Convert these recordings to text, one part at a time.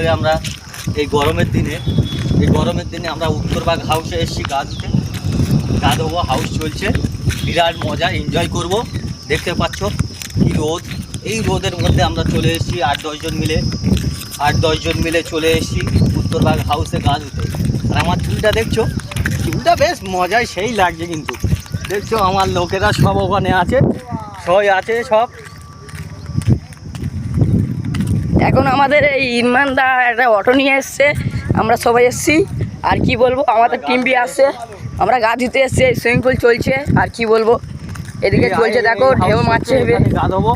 থেকে আমরা এই গরমের দিনে আমরা উত্তরবাগ হাউসে এসেছি গা দেবো। হাউস চলছে, বিরাট মজা, এনজয় করব। দেখতে পাচ্ছ কি রোদ, এই রোদের মধ্যে আমরা চলে এসেছি 8-10 জন মিলে চলে এসেছি উত্তরবাগ হাউসে গা ধুতে। আর আমার চুলটা দেখছো, চুলটা বেশ মজায় সেই লাগছে। কিন্তু দেখছো আমার লোকেরা সব ওখানে আছে, সবাই আছে সব। এখন আমাদের এই ইরমানদা একটা অটো নিয়ে এসছে, আমরা সবাই এসছি। আর কি বলবো, আমাদের টিম বি আসছে, আমরা গা ধুতে এসছি। সুইমিং পুল চলছে, আর কি বলবো, এদিকে চলছে দেখো, ঢেউ মারছে হেবে গা দেবো।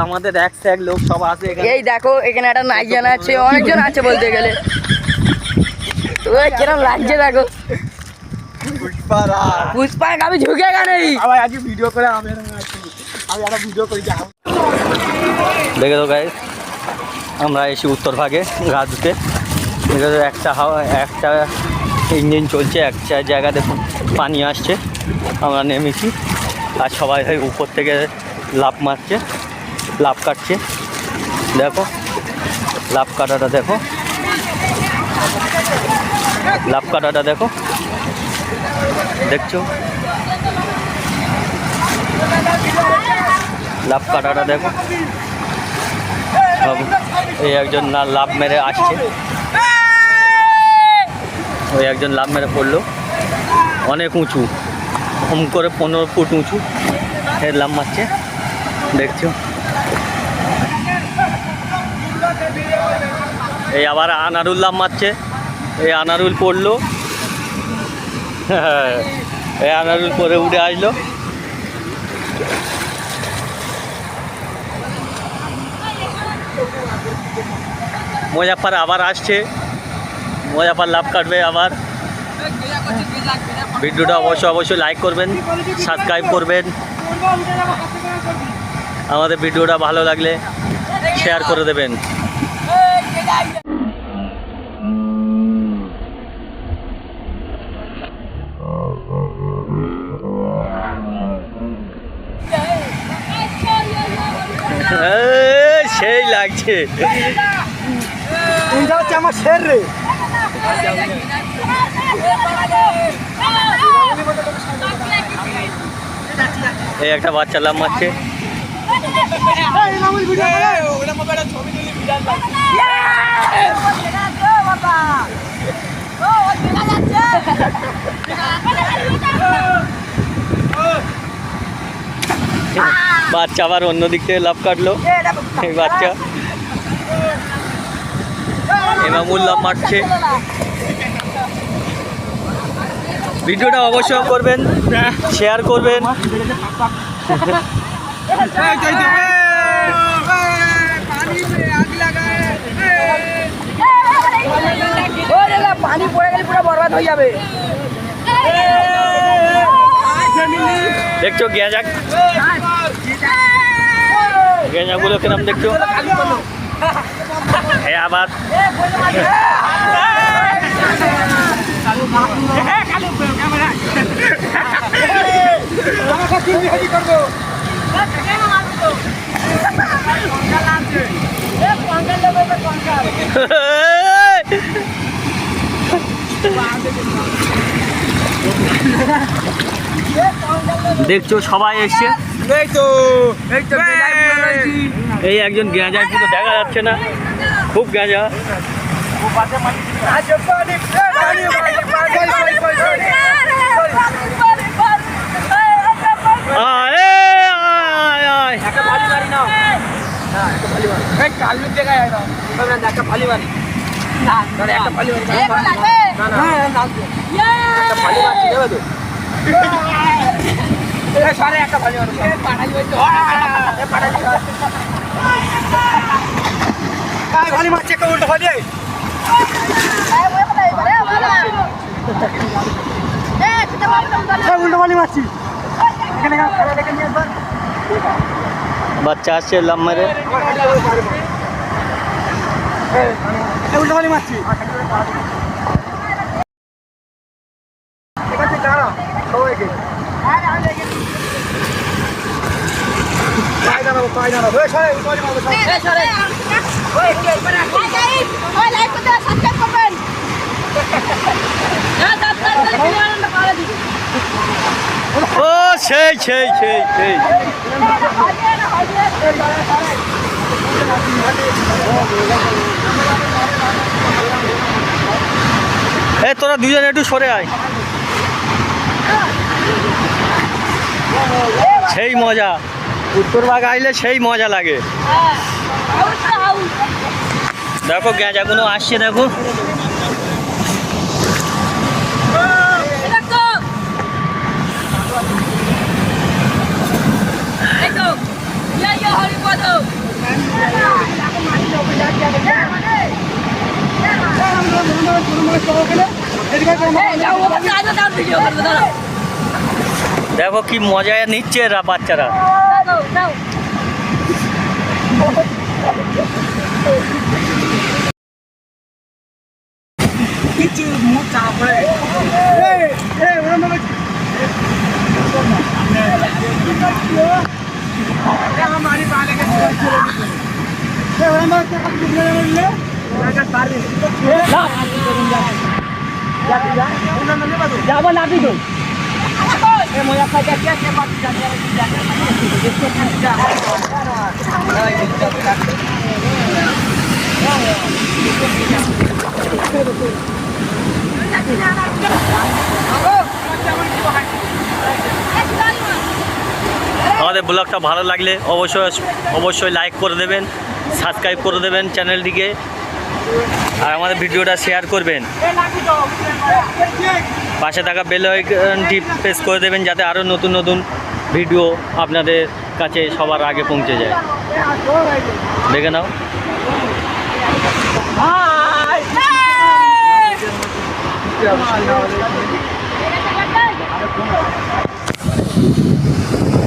আমাদের এক লোক সব আছে। এই দেখো এখানে একটা নাইজান আছে, অনেকজন আছে বলতে গেলে। তো কিরম লাগছে দেখো, পুষ্পা আমি ঝুঁকে গেলে ভিডিও করে আমি একটা ভিডিও করি। দেখে তো গাইস, আমরা এসে উত্তরভাগে গা ধুতে। একটা ইঞ্জিন চলছে, একটা জায়গা দেখুন পানি আসছে, আমরা নেমেছি। আর সবাই উপর থেকে লাফ মারছে, লাফ কাটছে। দেখো লাফ কাটাটা দেখো, লাফ কাটাটা দেখো, দেখছো লাফ কাটাটা দেখো। এই একজন লাফ মেরে আসছে, ওই একজন লাফ মেরে পড়লো। অনেক উঁচু, করে 15 ফুট উঁচু লাফ মারছে, দেখছো। এই আবার আনারুল লাফ মারছে, এই আনারুল পড়লো, এই আনারুল পরে উঠে আসলো। মুজাফফর আবার আসছে, মুজাফফর লাভ কাটবে আবার। ভিডিওটা অবশ্যই লাইক করবেন, সাবস্ক্রাইব করবেন। আমাদের ভিডিওটা ভালো লাগলে শেয়ার করে দেবেন। সেই লাগছে, আমার শের রে। এই একটা বাচ্চা লাফ মারছে। বাচ্চা আবার অন্য দিক থেকে লাফ কাটলো। এই বাচ্চা এমামুল লাফ মারছে। ভিডিওটা অবশ্যই করবেন, শেয়ার করবেন। পানি পড়ে গেলে পুরো বরবাদ হয়ে যাবে। দেখছো গেঁজাগুলো কিরম দেখছো। আবার দেখছো সবাই এসছে। এই একজন গেঁজা, কিন্তু দেখা যাচ্ছে না, খুব গেঁজা। বাচ্চা আসছে লাম মেরে, উল্টো মারছি। ও সেই সেই সেই সেই এই তোরা দুজন একটু সরে আয়। সেই মজা, উত্তরবাগ আইলে সেই মজা লাগে। দেখো গ্যাঁজাগুলো আসছে, দেখো দেখো কি মজা নিচ্ছে এরা বাচ্চারা। যাবো না দিদি আমাদের ব্লগটা ভালো লাগলে অবশ্যই লাইক করে দেবেন, সাবস্ক্রাইব করে দেবেন চ্যানেলটিকে, আর আমাদের ভিডিওটা শেয়ার করবেন। পাশে থাকা বেল আইকনটি প্রেস করে দেবেন যাতে আরও নতুন নতুন ভিডিও আপনাদের কাছে সবার আগে পৌঁছে যায়। দেখে নাও,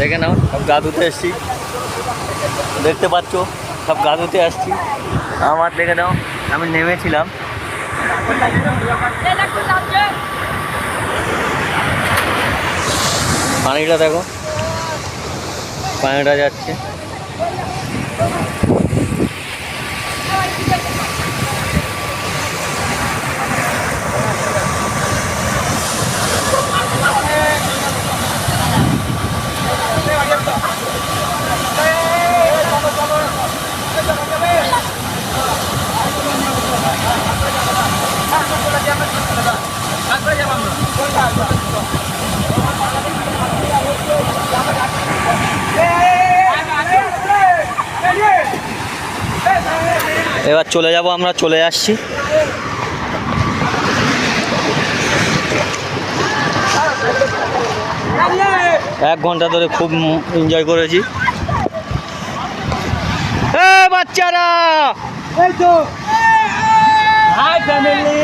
দেখে নাও সব গা ধুতে এসছি, দেখতে পাচ্ছ সব গা ধুতে আসছি। আমার দেখে নাও আমি নেমেছিলাম, পানিটা দেখো, পানিটা যাচ্ছে। এবার চলে যাব, আমরা চলে আসছি। এক ঘন্টা ধরে খুব এনজয় করেছি। বাচ্চারা এই তো হাই ফ্যামিলি,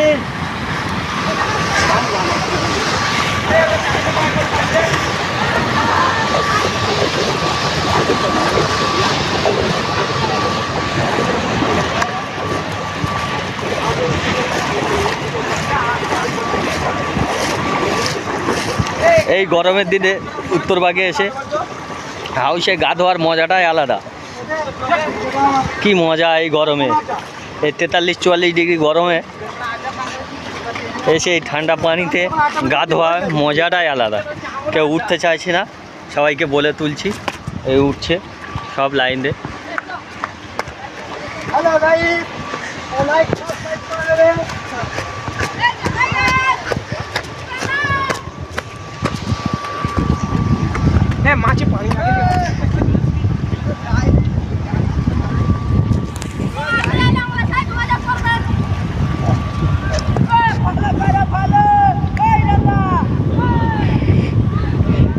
এই গরমের দিনে উত্তরবাগে এসে হাউসে গা ধোয়ার মজাটাই আলাদা। কি মজা এই গরমে, এই 43-44 ডিগ্রি গরমে এসে এই ঠান্ডা পানিতে গা ধোয়ার মজাটাই আলাদা। কেউ উঠতে চাইছে না, সবাইকে বলে তুলছি, এই উঠছে সব লাইন দিয়ে। মাছে পানি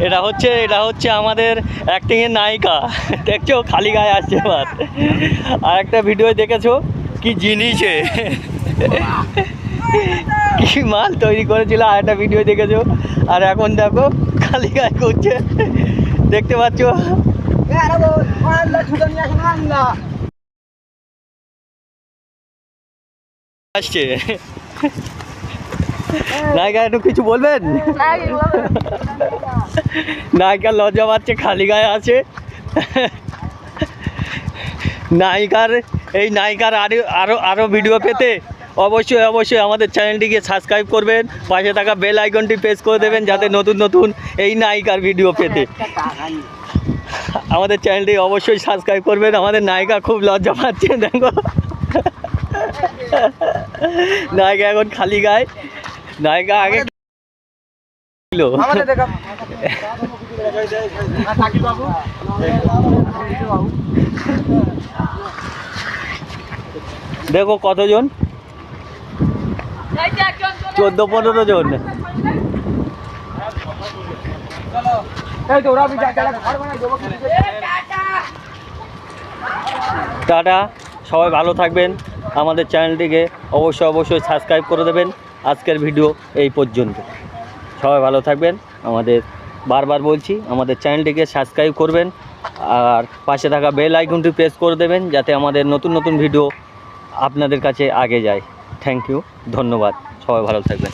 এটা হচ্ছে আমাদের অ্যাক্টিংয়ের নায়িকা, দেখছো খালি গায়ে আসছে। এবার আর একটা ভিডিও দেখেছো কি জিনিসে কি মাল তৈরি করেছিল, আর একটা ভিডিও দেখেছো, আর এখন দেখো খালি গায়ে করছে, দেখতে পাচ্ছ। আসছে নায়িকা, একটু কিছু বলবেন? নায়িকা লজ্জা পাচ্ছে, খালি গায়ে আছে। নায়িকার এই নায়িকার আরও আরও আরও ভিডিও পেতে অবশ্যই অবশ্যই আমাদের চ্যানেলটিকে সাবস্ক্রাইব করবেন, পাশে থাকা বেল আইকনটি প্রেস করে দেবেন যাতে নতুন নতুন এই নায়িকার ভিডিও পেতে আমাদের চ্যানেলটি অবশ্যই সাবস্ক্রাইব করবেন। আমাদের নায়িকা খুব লজ্জা পাচ্ছে, দেখো নায়িকা এখন খালি গায়ে, নায়িকা আগে ছিল। দেখো কতজন, 14-15 জন। টাটা, সবাই ভালো থাকবেন। আমাদের চ্যানেলটিকে অবশ্যই অবশ্যই সাবস্ক্রাইব করে দেবেন। আজকের ভিডিও এই পর্যন্ত, সবাই ভালো থাকবেন। আমাদের বারবার বলছি আমাদের চ্যানেলটিকে সাবস্ক্রাইব করবেন আর পাশে থাকা বেল আইকনটি প্রেস করে দেবেন যাতে আমাদের নতুন নতুন ভিডিও আপনাদের কাছে আগে যায়। থ্যাংক ইউ, ধন্যবাদ, সবাই ভালো থাকবেন।